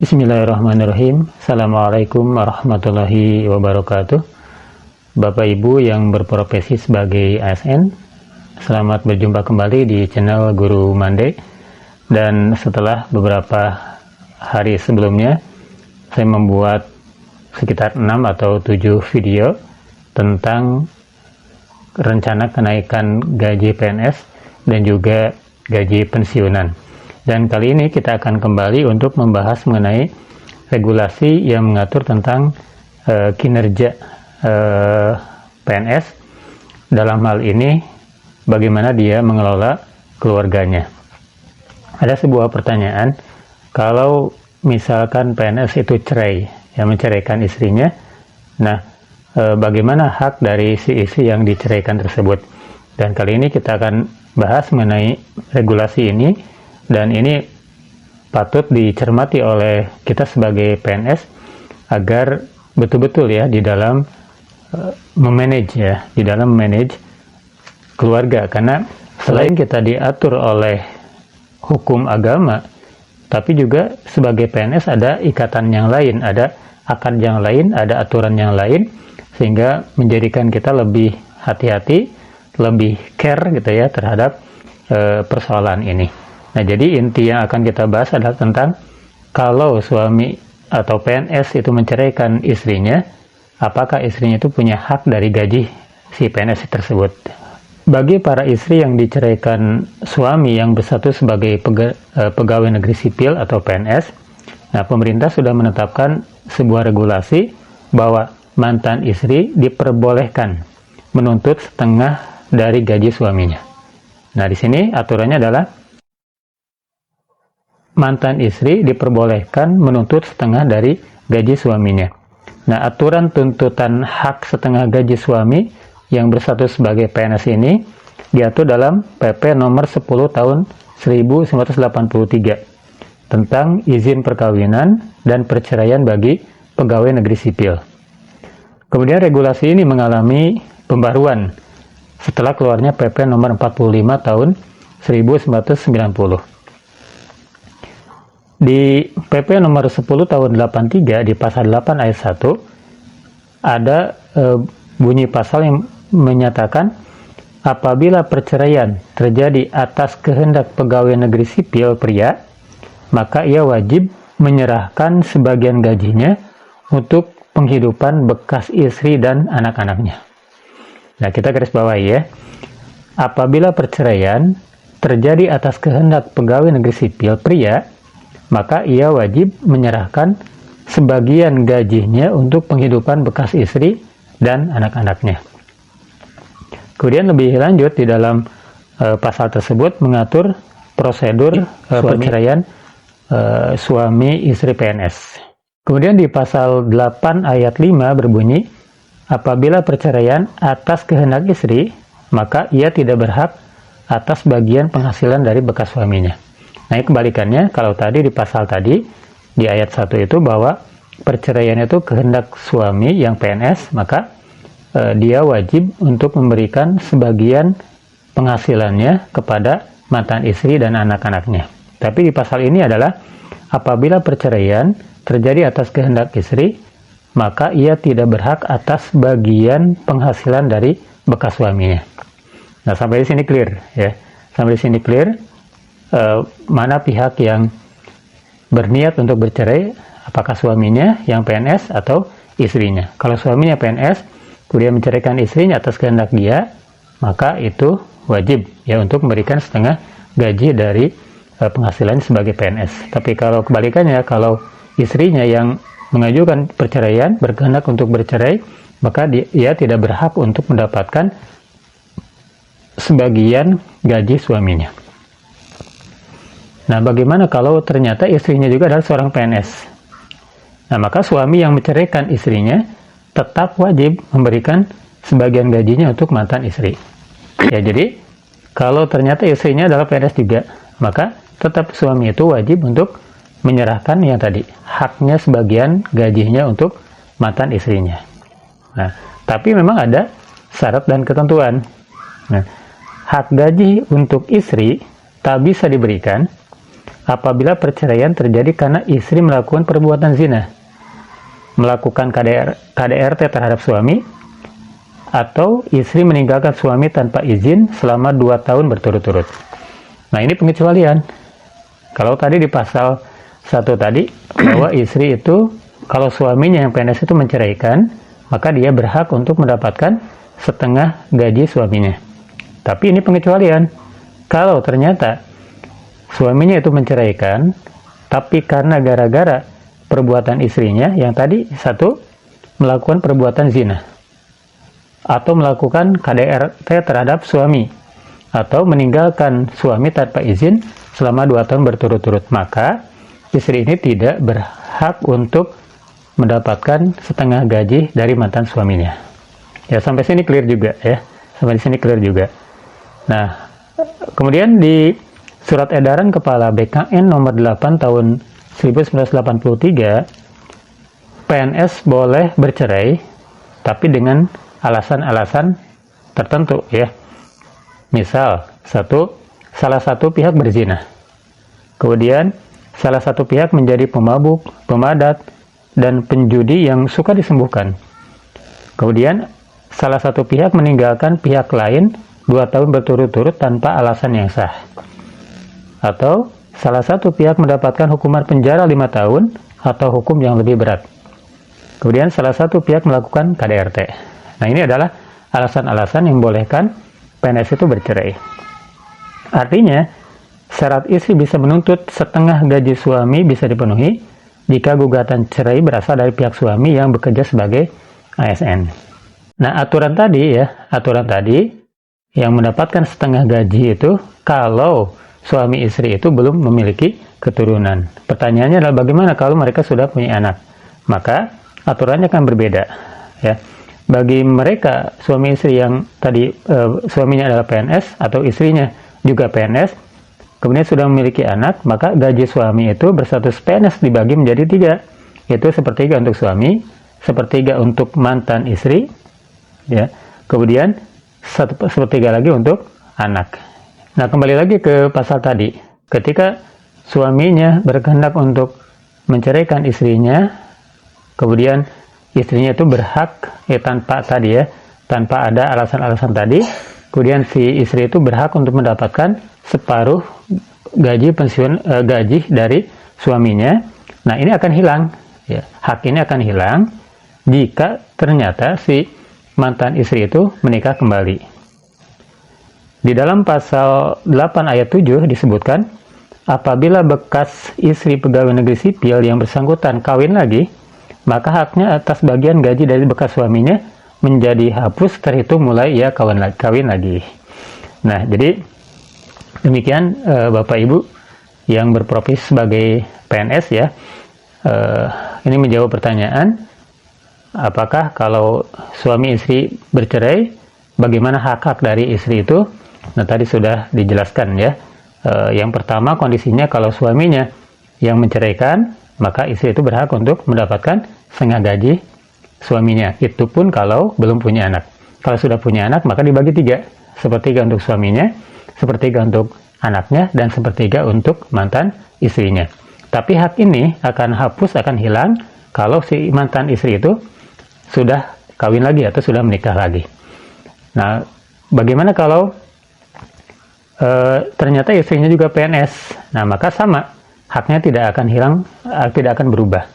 Bismillahirrahmanirrahim. Assalamualaikum warahmatullahi wabarakatuh. Bapak Ibu yang berprofesi sebagai ASN, selamat berjumpa kembali di channel Guru Mande. Dan setelah beberapa hari sebelumnya, saya membuat sekitar 6 atau 7 video tentang rencana kenaikan gaji PNS dan juga gaji pensiunan. Dan kali ini kita akan kembali untuk membahas mengenai regulasi yang mengatur tentang kinerja PNS. Dalam hal ini, bagaimana dia mengelola keluarganya. Ada sebuah pertanyaan, kalau misalkan PNS itu cerai, yang menceraikan istrinya, nah bagaimana hak dari si istri yang diceraikan tersebut? Dan kali ini kita akan bahas mengenai regulasi ini. Dan ini patut dicermati oleh kita sebagai PNS agar betul-betul ya di dalam memanage keluarga, karena selain kita diatur oleh hukum agama, tapi juga sebagai PNS ada ikatan yang lain, ada akad yang lain, ada aturan yang lain, sehingga menjadikan kita lebih hati-hati, lebih care gitu ya terhadap persoalan ini. Nah, jadi inti yang akan kita bahas adalah tentang kalau suami atau PNS itu menceraikan istrinya, apakah istrinya itu punya hak dari gaji si PNS tersebut. Bagi para istri yang diceraikan suami yang berstatus sebagai pegawai negeri sipil atau PNS, nah pemerintah sudah menetapkan sebuah regulasi bahwa mantan istri diperbolehkan menuntut setengah dari gaji suaminya. Nah, di sini aturannya adalah mantan istri diperbolehkan menuntut setengah dari gaji suaminya. Nah, aturan tuntutan hak setengah gaji suami yang berstatus sebagai PNS ini diatur dalam PP nomor 10 tahun 1983 tentang izin perkawinan dan perceraian bagi pegawai negeri sipil. Kemudian regulasi ini mengalami pembaruan setelah keluarnya PP nomor 45 tahun 1990. Di PP nomor 10 tahun 83 di pasal 8 ayat 1 ada bunyi pasal yang menyatakan apabila perceraian terjadi atas kehendak pegawai negeri sipil pria, maka ia wajib menyerahkan sebagian gajinya untuk penghidupan bekas istri dan anak-anaknya. Nah, kita garis bawahi ya. Apabila perceraian terjadi atas kehendak pegawai negeri sipil pria, maka ia wajib menyerahkan sebagian gajinya untuk penghidupan bekas istri dan anak-anaknya. Kemudian lebih lanjut di dalam pasal tersebut mengatur prosedur perceraian suami istri PNS. Kemudian di pasal 8 ayat 5 berbunyi, apabila perceraian atas kehendak istri, maka ia tidak berhak atas bagian penghasilan dari bekas suaminya. Nah, kebalikannya, kalau tadi di pasal tadi, di ayat 1 itu bahwa perceraian itu kehendak suami yang PNS, maka dia wajib untuk memberikan sebagian penghasilannya kepada mantan istri dan anak-anaknya. Tapi di pasal ini adalah apabila perceraian terjadi atas kehendak istri, maka ia tidak berhak atas bagian penghasilan dari bekas suaminya. Nah, sampai di sini clear ya. Sampai di sini clear. Mana pihak yang berniat untuk bercerai, apakah suaminya yang PNS atau istrinya. Kalau suaminya PNS kemudian menceraikan istrinya atas kehendak dia, maka itu wajib ya untuk memberikan setengah gaji dari penghasilan sebagai PNS. Tapi kalau kebalikannya, kalau istrinya yang mengajukan perceraian, berkehendak untuk bercerai, maka dia tidak berhak untuk mendapatkan sebagian gaji suaminya. Nah, bagaimana kalau ternyata istrinya juga adalah seorang PNS? Nah, maka suami yang menceraikan istrinya tetap wajib memberikan sebagian gajinya untuk mantan istri. Ya, jadi kalau ternyata istrinya adalah PNS juga, maka tetap suami itu wajib untuk menyerahkan yang tadi, haknya sebagian gajinya untuk mantan istrinya. Nah, tapi memang ada syarat dan ketentuan. Nah, hak gaji untuk istri tak bisa diberikan apabila perceraian terjadi karena istri melakukan perbuatan zina, melakukan KDRT terhadap suami, atau istri meninggalkan suami tanpa izin selama 2 tahun berturut-turut. Nah, ini pengecualian. Kalau tadi di pasal 1 tadi, bahwa istri itu, kalau suaminya yang PNS itu menceraikan, maka dia berhak untuk mendapatkan setengah gaji suaminya. Tapi ini pengecualian. Kalau ternyata suaminya itu menceraikan, tapi karena gara-gara perbuatan istrinya, yang tadi 1, melakukan perbuatan zina, atau melakukan KDRT terhadap suami, atau meninggalkan suami tanpa izin selama 2 tahun berturut-turut, maka istri ini tidak berhak untuk mendapatkan setengah gaji dari mantan suaminya. Ya, sampai sini clear juga ya. Sampai di sini clear juga. Nah, kemudian di Surat Edaran Kepala BKN nomor 8 tahun 1983, PNS boleh bercerai tapi dengan alasan-alasan tertentu ya. Misal, salah satu pihak berzina. Kemudian salah satu pihak menjadi pemabuk, pemadat, dan penjudi yang suka disembuhkan. Kemudian salah satu pihak meninggalkan pihak lain 2 tahun berturut-turut tanpa alasan yang sah. Atau salah satu pihak mendapatkan hukuman penjara 5 tahun atau hukum yang lebih berat. Kemudian salah satu pihak melakukan KDRT. Nah, ini adalah alasan-alasan yang membolehkan PNS itu bercerai. Artinya, syarat istri bisa menuntut setengah gaji suami bisa dipenuhi jika gugatan cerai berasal dari pihak suami yang bekerja sebagai ASN. Nah, aturan tadi yang mendapatkan setengah gaji itu kalau suami istri itu belum memiliki keturunan. Pertanyaannya adalah bagaimana kalau mereka sudah punya anak? Maka aturannya akan berbeda ya. Bagi mereka suami istri yang tadi suaminya adalah PNS atau istrinya juga PNS, kemudian sudah memiliki anak, maka gaji suami itu berstatus PNS dibagi menjadi 3, yaitu sepertiga untuk suami, sepertiga untuk mantan istri, ya. Kemudian sepertiga lagi untuk anak. Nah, kembali lagi ke pasal tadi. Ketika suaminya berkehendak untuk menceraikan istrinya, kemudian istrinya itu berhak tanpa ada alasan-alasan tadi, kemudian si istri itu berhak untuk mendapatkan separuh gaji gaji dari suaminya. Nah, ini akan hilang ya. Hak ini akan hilang jika ternyata si mantan istri itu menikah kembali. Di dalam pasal 8 ayat 7 disebutkan, apabila bekas istri pegawai negeri sipil yang bersangkutan kawin lagi, maka haknya atas bagian gaji dari bekas suaminya menjadi hapus terhitung mulai ia kawin lagi. Nah, jadi demikian Bapak Ibu yang berprofesi sebagai PNS ya. Ini menjawab pertanyaan, apakah kalau suami istri bercerai, bagaimana hak-hak dari istri itu? Nah, tadi sudah dijelaskan ya. Yang pertama, kondisinya kalau suaminya yang menceraikan, maka istri itu berhak untuk mendapatkan setengah gaji suaminya. Itu pun kalau belum punya anak. Kalau sudah punya anak, maka dibagi 3. Sepertiga untuk suaminya, sepertiga untuk anaknya, dan sepertiga untuk mantan istrinya. Tapi hak ini akan hapus, akan hilang kalau si mantan istri itu sudah kawin lagi atau sudah menikah lagi. Nah, bagaimana kalau ternyata istrinya juga PNS? Nah, maka sama, haknya tidak akan hilang, tidak akan berubah.